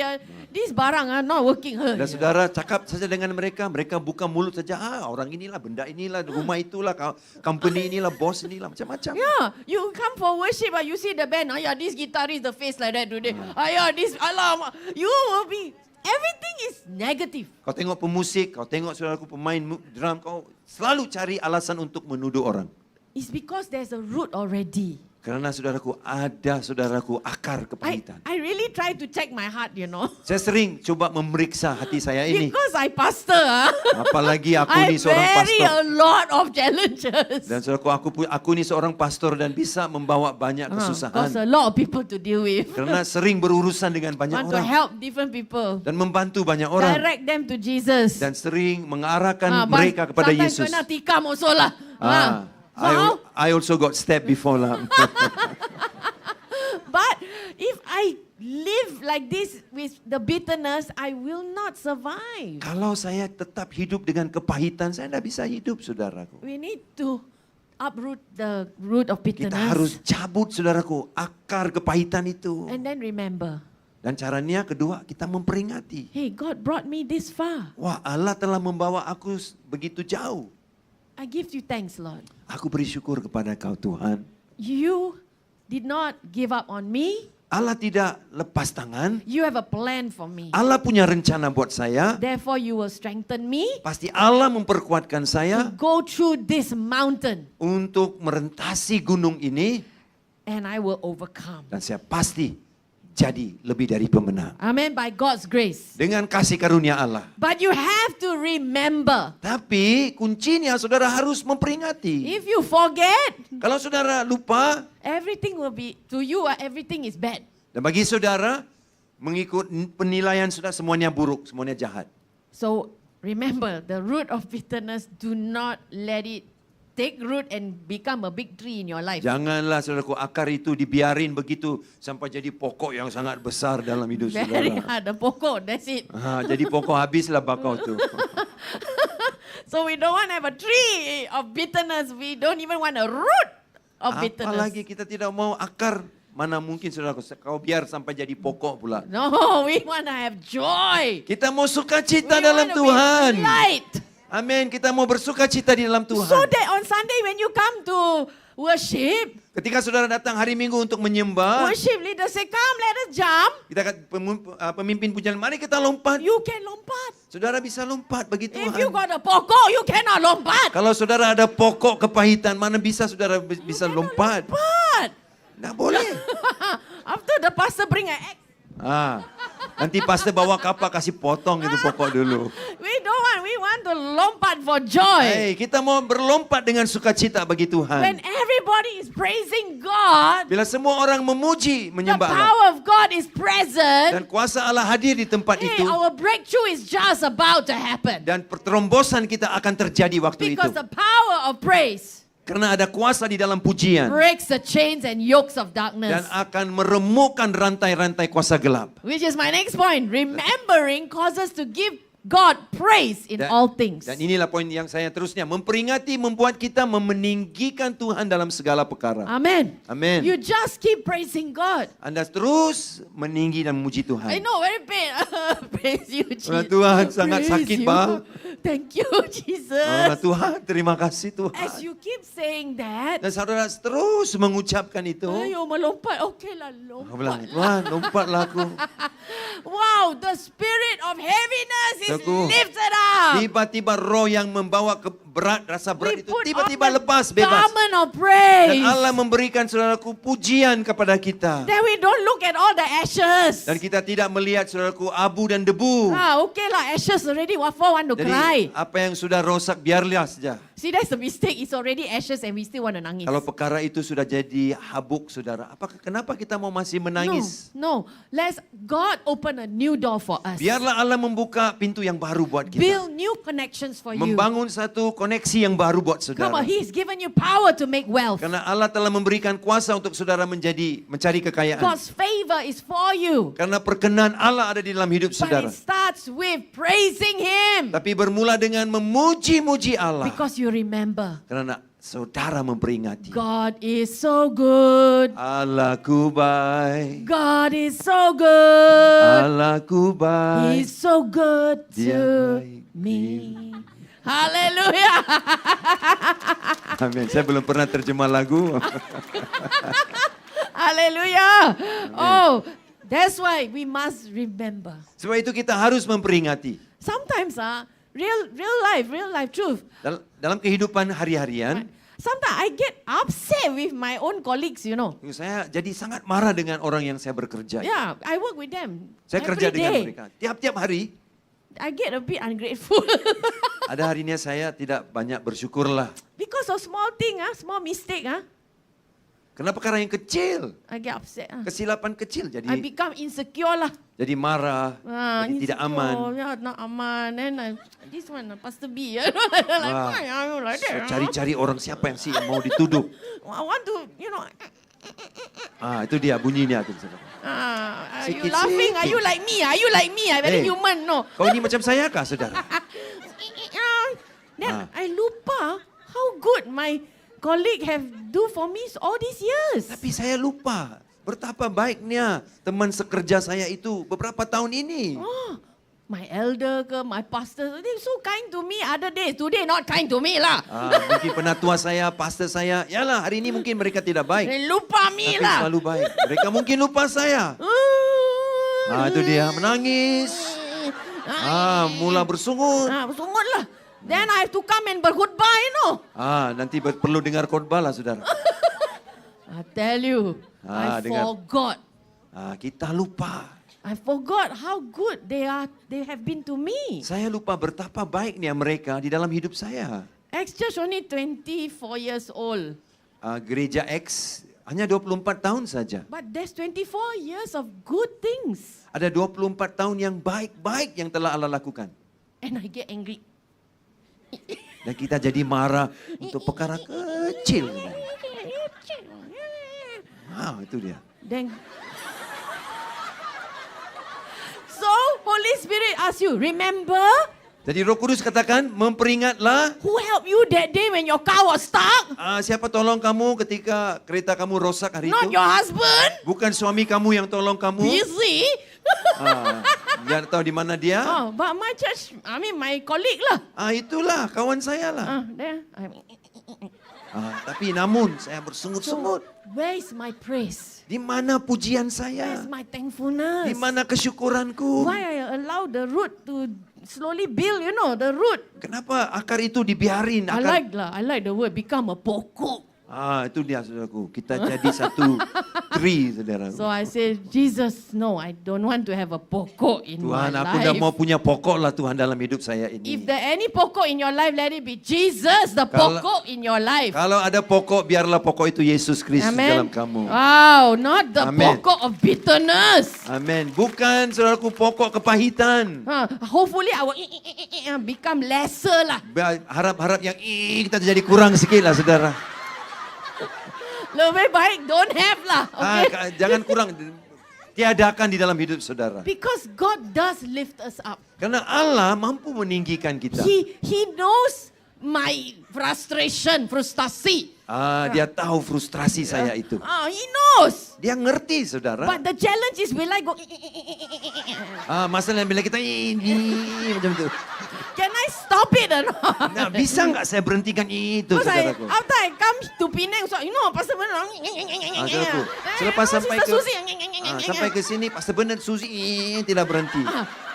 A: this barang not working.
B: Dan saudara cakap saja dengan mereka, mereka buka mulut saja, orang inilah, benda inilah, rumah itulah, company inilah, bos inilah, macam-macam.
A: Yeah, you come for worship, you see the band, this guitarist, the face like that today. This, alamak, you will be, everything is negative.
B: Kau tengok pemusik, kau tengok saudaraku pemain drum, kau selalu cari alasan untuk menuduh orang.
A: It's because there's a root already.
B: Karena saudaraku, ada saudaraku akar kepahitan.
A: I really try to check my heart,
B: Saya sering coba memeriksa hati saya ini.
A: Because I pastor,
B: Apalagi aku
A: I
B: ni seorang
A: carry
B: pastor.
A: a lot of challenges.
B: Dan saudaraku, aku ni seorang pastor dan bisa membawa banyak kesusahan.
A: Because a lot of people to deal with.
B: Karena sering berurusan dengan banyak
A: Want to
B: orang.
A: help different people.
B: Dan membantu banyak orang.
A: Direct them to Jesus.
B: Dan sering mengarahkan mereka kepada Yesus.
A: Sometimes kena tikam also lah.
B: I also got stabbed before lah.
A: But if I live like this with the bitterness, I will not survive.
B: Kalau saya tetap hidup dengan kepahitan, saya tidak bisa hidup, saudaraku.
A: We need to uproot the root of
B: Kita
A: bitterness.
B: harus cabut, saudaraku, akar kepahitan itu.
A: And then remember,
B: Dan caranya kedua, kita memperingati.
A: hey, God brought me this far.
B: Wah, Allah telah membawa aku begitu jauh.
A: I give you thanks, Lord.
B: Aku beri syukur kepada Kau, Tuhan.
A: You did not give up on me.
B: Allah tidak lepas tangan.
A: You have a plan for me.
B: Allah punya rencana buat saya.
A: Therefore, you will strengthen me
B: Pasti Allah memperkuatkan
A: to
B: saya
A: go through this mountain,
B: untuk merentasi gunung ini.
A: and I will overcome.
B: Dan saya pasti jadi lebih dari pemenang.
A: Amen. By God's grace.
B: Dengan kasih karunia Allah.
A: But you have to remember.
B: Tapi kuncinya saudara harus memperingati.
A: If you forget,
B: Kalau saudara lupa,
A: everything will be, to you, everything is bad.
B: dan bagi saudara, mengikut penilaian saudara semuanya buruk, semuanya jahat.
A: So remember, the root of bitterness, do not let it take root and become a big tree in your life.
B: Janganlah saudaraku akar itu dibiarin begitu sampai jadi pokok yang sangat besar dalam hidup
A: Very
B: saudara.
A: hard, the pokok, that's it.
B: Jadi pokok habislah bakau tu.
A: So we don't want to have a tree of bitterness. We don't even want a root of bitterness.
B: Apalagi kita tidak mau akar. Mana mungkin saudaraku, kau biar sampai jadi pokok pula.
A: No, we want to have joy.
B: Kita mau sukacita
A: We
B: dalam
A: want to
B: Tuhan.
A: be light.
B: Amin, kita mau bersukacita di dalam Tuhan.
A: So that on Sunday when you come to worship,
B: Ketika saudara datang hari Minggu untuk menyembah,
A: worship leader say, come, let us jump.
B: kita kata pemimpin pujian, mari kita lompat.
A: You can lompat.
B: Saudara bisa lompat bagi
A: If you
B: Tuhan.
A: got a pokok, you cannot lompat.
B: Kalau saudara ada pokok kepahitan, mana bisa saudara bisa lompat?
A: Lompat.
B: Tidak boleh.
A: After the pastor bring an axe,
B: Nanti pastor bawa kapak kasih potong itu pokok dulu.
A: we don't want. We want to lompat for joy.
B: Hey, kita mau berlompat dengan sukacita bagi
A: When
B: Tuhan.
A: everybody is praising God,
B: Bila semua orang memuji,
A: the
B: menyembah Allah.
A: power of God is present.
B: Dan kuasa Allah hadir di tempat
A: Hey,
B: itu.
A: our breakthrough is just about to happen.
B: Dan perterombosan kita akan terjadi waktu itu.
A: Because the power of praise
B: Karena ada kuasa di dalam pujian.
A: breaks the chains and yokes of
B: Dan
A: darkness.
B: akan meremukkan rantai-rantai kuasa gelap.
A: Which is my next point. Remembering causes to give God praise in all things.
B: Dan inilah poin yang saya terusnya. Memperingati membuat kita meninggikan Tuhan dalam segala perkara.
A: Amen.
B: Amen.
A: You just keep praising God.
B: Anda terus meninggi dan memuji
A: I
B: Tuhan.
A: know, very pain. Praise you, Jesus.
B: Tuhan, sangat
A: Praise
B: sakit,
A: you.
B: Pak.
A: Thank you, Jesus.
B: Tuhan, terima kasih Tuhan.
A: As you keep saying that,
B: Dan saudara terus mengucapkan itu.
A: ayo melompat. Okay lah,
B: Aku bilang,
A: lompat.
B: Tuhan, lompatlah aku.
A: Wow, the spirit of heaviness is
B: Aku.
A: lifted up.
B: Tiba-tiba roh yang membawa berat, rasa
A: We
B: berat itu
A: put
B: tiba-tiba
A: on the
B: lepas, bebas.
A: garment of
B: Dan
A: praise.
B: Allah memberikan saudaraku pujian kepada kita.
A: Then we don't look at all the ashes.
B: Dan kita tidak melihat saudaraku abu dan debu.
A: Okay lah, ashes already. What for want to cry?
B: Jadi apa yang sudah rosak biarlah saja.
A: See, that's the mistake. It's already ashes and we still want to nangis.
B: Kalau perkara itu sudah jadi habuk saudara, kenapa kita mau masih menangis?
A: No. Let's God open a new door for us.
B: Biarlah Allah membuka pintu yang baru buat kita.
A: Build new connections for you.
B: Membangun satu koneksi yang baru buat
A: Come
B: saudara.
A: on, He's given you power to make wealth.
B: Karena Allah telah memberikan kuasa untuk saudara mencari kekayaan.
A: God's favor is for you.
B: Karena perkenan Allah ada di dalam hidup
A: But
B: saudara.
A: it starts with praising Him.
B: Tapi bermula dengan memuji-muji Allah.
A: Because you remember,
B: Karena saudara memperingati.
A: God is so good.
B: Allahku baik.
A: God is so good.
B: Allahku baik.
A: He's so good
B: Dia
A: to
B: baik.
A: me. Hallelujah.
B: Amin. Saya belum pernah terjemah lagu.
A: Hallelujah. Oh, that's why we must remember.
B: Sebab itu kita harus memperingati.
A: Sometimes, real life truth.
B: Dalam kehidupan hari-harian,
A: Sometimes I get upset with my own colleagues, you know.
B: saya jadi sangat marah dengan orang yang saya bekerja.
A: Yeah, I work with them.
B: Saya
A: every
B: kerja dengan
A: day.
B: mereka. Tiap-tiap hari,
A: I get a bit ungrateful.
B: ada harinya saya tidak banyak bersyukurlah.
A: Because of small thing, small mistake,
B: Kenapa perkara yang kecil?
A: I get upset.
B: Kesilapan kecil
A: I
B: jadi
A: become insecure lah.
B: marah, jadi tidak aman.
A: Yeah, not aman. And this one, Pastor B. Like,
B: Wah,
A: why are you like that?
B: cari-cari orang siapa yang sih yang mau dituduh.
A: I want to, you know.
B: Itu dia bunyinya.
A: Are you
B: Sikit-sikit.
A: laughing? Are you like me? Are you like me? I'm very
B: Hey.
A: human, no.
B: Kau ini macam saya kah, saudara?
A: Then I lupa how good my colleague have do for me all these years.
B: Tapi saya lupa betapa baiknya teman sekerja saya itu beberapa tahun ini.
A: Oh, my elder ke, my pastor, they so kind to me other days. Today not kind to me lah.
B: Mungkin penatua saya, pastor saya, yalah hari ini mungkin mereka tidak baik.
A: They lupa me
B: Tapi
A: lah.
B: selalu baik. Mereka mungkin lupa saya. Itu dia menangis. Mula bersungut.
A: Bersungut lah. Then I have to come and berkhutbah, you know.
B: Nanti perlu dengar khotbah lah, saudara.
A: I tell you, I
B: dengar.
A: forgot.
B: Kita lupa.
A: I forgot how good they have been to me.
B: Saya lupa betapa baiknya mereka di dalam hidup saya.
A: Ex Church only 24 years old.
B: Gereja X hanya 24 tahun saja.
A: But there's 24 years of good things.
B: Ada 24 tahun yang baik-baik yang telah Allah lakukan.
A: And I get angry.
B: Dan kita jadi marah untuk perkara kecil. Itu dia.
A: Then, so Holy Spirit asks you, remember
B: Jadi Roh Kudus katakan, memperingatlah.
A: who helped you that day when your car was stuck?
B: Siapa tolong kamu ketika kereta kamu rosak hari
A: Not
B: itu?
A: your husband.
B: Bukan suami kamu yang tolong kamu.
A: Busy.
B: Dia tahu di mana dia.
A: Oh, but my church, my colleague lah.
B: Itulah kawan saya lah.
A: There.
B: Tapi namun saya bersungut-sungut.
A: Where is my praise?
B: Di mana pujian
A: Where
B: saya?
A: is my thankfulness?
B: Di mana kesyukuranku?
A: Why I allow the root to slowly build, the root.
B: Kenapa akar itu dibiarin?
A: I like the word become a pokok.
B: Itu dia saudaraku. Kita jadi satu tree saudara.
A: So I say, Jesus, no, I don't want to have a pokok in
B: Tuhan,
A: my
B: aku
A: life.
B: dah mau punya pokok lah Tuhan dalam hidup saya ini.
A: If there any pokok in your life, let it be Jesus, the
B: Kalau-
A: pokok in your life.
B: Kalau ada pokok, biarlah pokok itu Yesus Kristus dalam kamu.
A: Wow, not the
B: Amen.
A: pokok of bitterness.
B: Amin. Bukan saudaraku pokok kepahitan.
A: Hopefully I will become lesser lah.
B: Harap-harap yang kita jadi kurang sikit lah saudara.
A: Lebih baik don't have lah. Okay?
B: Jangan kurang. Tiadakan di dalam hidup saudara.
A: Because God does lift us up.
B: Karena Allah mampu meninggikan kita.
A: He knows my frustasi.
B: Dia tahu frustrasi saya itu.
A: He knows.
B: Dia ngerti saudara.
A: But the challenge is will I go
B: Masalah bila kita ini macam itu.
A: can I stop it or not?
B: Nah, bisa nggak saya berhentikan itu
A: Because
B: saudaraku?
A: after I come to Penang, so Pastor Bernard.
B: Saudaraku, selepas sampai ke
A: Susi.
B: sampai ke sini Pastor Bernard Susi tidak berhenti.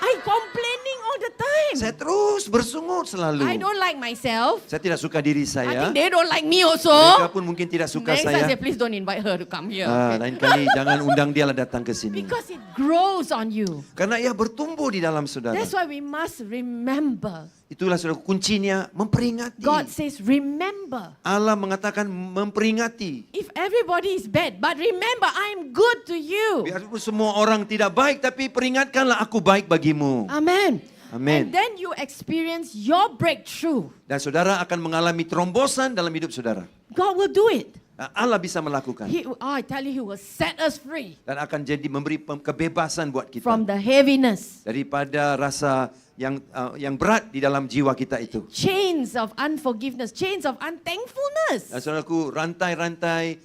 A: I complaining all the time.
B: Saya terus bersungut selalu.
A: I don't like myself.
B: Saya tidak suka diri
A: I
B: saya.
A: think they don't like me also.
B: Mereka pun mungkin tidak suka
A: Next I say,
B: saya.
A: please don't invite her to come here.
B: Lain kali jangan undang dia lah datang ke sini.
A: Because it grows on you.
B: Karena ia bertumbuh di dalam saudara.
A: That's why we must remember.
B: Itulah saudara kuncinya, memperingati.
A: God says, remember.
B: Allah mengatakan memperingati.
A: If everybody is bad, but remember, I'm good to you.
B: Biarpun semua orang tidak baik, tapi peringatkanlah aku baik bagimu.
A: Amen.
B: Amen.
A: And then you experience your breakthrough.
B: Dan saudara akan mengalami terombosan dalam hidup saudara.
A: God will do it.
B: Allah bisa melakukan.
A: I tell you, He will set us free
B: Dan akan jadi memberi kebebasan buat kita.
A: from the heaviness,
B: Daripada rasa yang berat di dalam jiwa kita itu.
A: chains of unforgiveness, chains of unthankfulness.
B: Dan saudaraku, rantai-rantai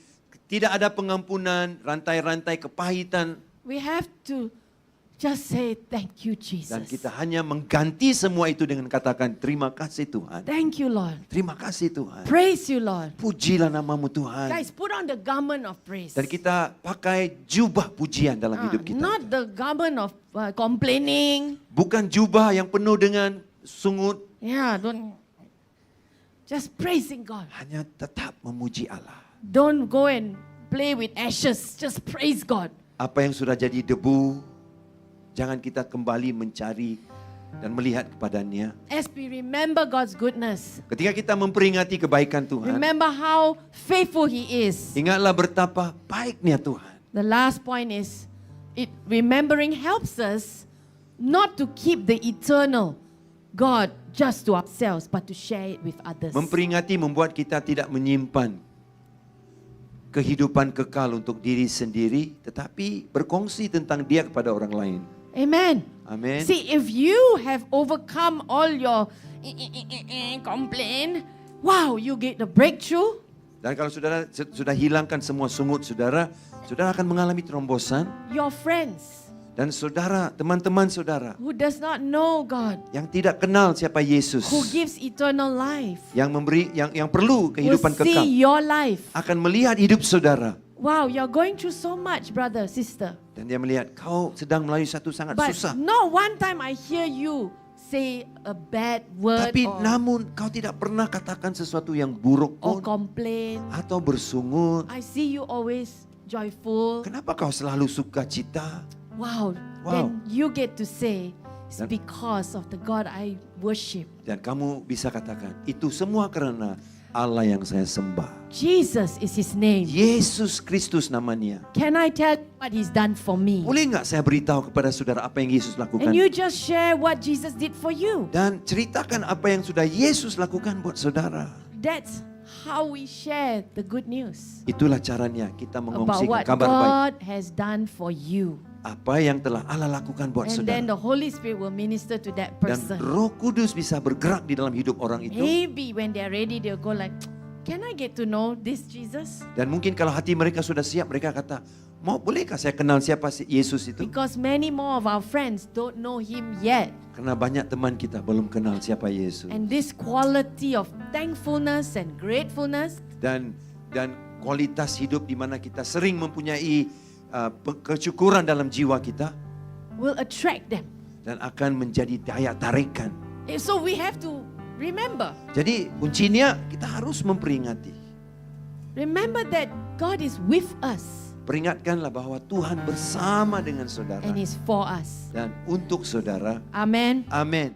B: tidak ada pengampunan, rantai-rantai kepahitan.
A: We have to just say, thank you,
B: Dan
A: Jesus.
B: kita hanya mengganti semua itu dengan katakan, terima kasih Tuhan.
A: Thank you, Lord.
B: Terima kasih Tuhan.
A: Praise you, Lord.
B: Pujilah namamu Tuhan.
A: Guys, put on the garment of praise.
B: Dan kita pakai jubah pujian dalam hidup kita.
A: Not the garment of complaining.
B: Bukan jubah yang penuh dengan sungut.
A: Yeah, don't. Just praising God.
B: Hanya tetap memuji Allah.
A: Don't go and play with ashes. Just praise God.
B: Apa yang sudah jadi debu, jangan kita kembali mencari dan melihat kepadanya.
A: As we remember God's goodness,
B: Ketika kita memperingati kebaikan Tuhan,
A: remember how faithful He is.
B: ingatlah betapa baiknya Tuhan.
A: The last point is, remembering helps us not to keep the eternal God just to ourselves, but to share it with others.
B: Memperingati membuat kita tidak menyimpan kehidupan kekal untuk diri sendiri, tetapi berkongsi tentang dia kepada orang lain.
A: Amen.
B: Amen.
A: See, if you have overcome all your complaint, wow, you get the breakthrough.
B: Dan kalau saudara sudah hilangkan semua sungut saudara, saudara akan mengalami terombosan.
A: Your friends
B: Dan saudara, teman-teman saudara
A: who does not know God,
B: yang tidak kenal siapa Yesus,
A: who gives eternal life,
B: yang memberi, yang perlu
A: will
B: kehidupan kekal,
A: see your life.
B: akan melihat hidup saudara.
A: Wow, you're going through so much, brother, sister.
B: Dan dia melihat kau sedang melalui satu sangat
A: But
B: susah.
A: not one time I hear you say a bad word
B: Tapi
A: or
B: namun kau tidak pernah katakan sesuatu yang buruk pun
A: complain.
B: atau bersungut.
A: I see you always joyful.
B: Kenapa kau selalu sukacita?
A: Wow.
B: Wow.
A: Then you get to say, it's
B: Dan-
A: because of the God I worship.
B: Dan kamu bisa katakan, itu semua karena Allah yang saya sembah.
A: Jesus is His name.
B: Yesus Kristus namanya.
A: Can I tell you what He's done for me?
B: Boleh nggak saya beritahu kepada saudara apa yang Yesus lakukan?
A: And you just share what Jesus did for you.
B: Dan ceritakan apa yang sudah Yesus lakukan buat saudara.
A: That's how we share the good news
B: Itulah caranya kita
A: about
B: mengongsikan
A: what
B: kabar baik.
A: God has done for you.
B: Apa yang telah Allah lakukan buat
A: And then
B: saudara.
A: the Holy Spirit will minister to that
B: Dan
A: person.
B: Roh Kudus bisa bergerak di dalam hidup orang itu.
A: Maybe when they're ready, they'll go like, can I get to know this Jesus?
B: Dan mungkin kalau hati mereka sudah siap, mereka kata, bolehkah saya kenal siapa si Yesus itu?
A: Because many more of our friends don't know Him yet.
B: Karena banyak teman kita belum kenal siapa Yesus.
A: And this quality of thankfulness and gratefulness
B: Dan kualitas hidup di mana kita sering mempunyai kesyukuran dalam jiwa kita
A: will attract them.
B: dan akan menjadi daya tarikan.
A: So we have to remember.
B: Jadi kuncinya kita harus memperingati.
A: Remember that God is with us
B: Peringatkanlah bahwa Tuhan bersama dengan saudara
A: and is for us.
B: dan untuk saudara.
A: Amen.
B: Amin.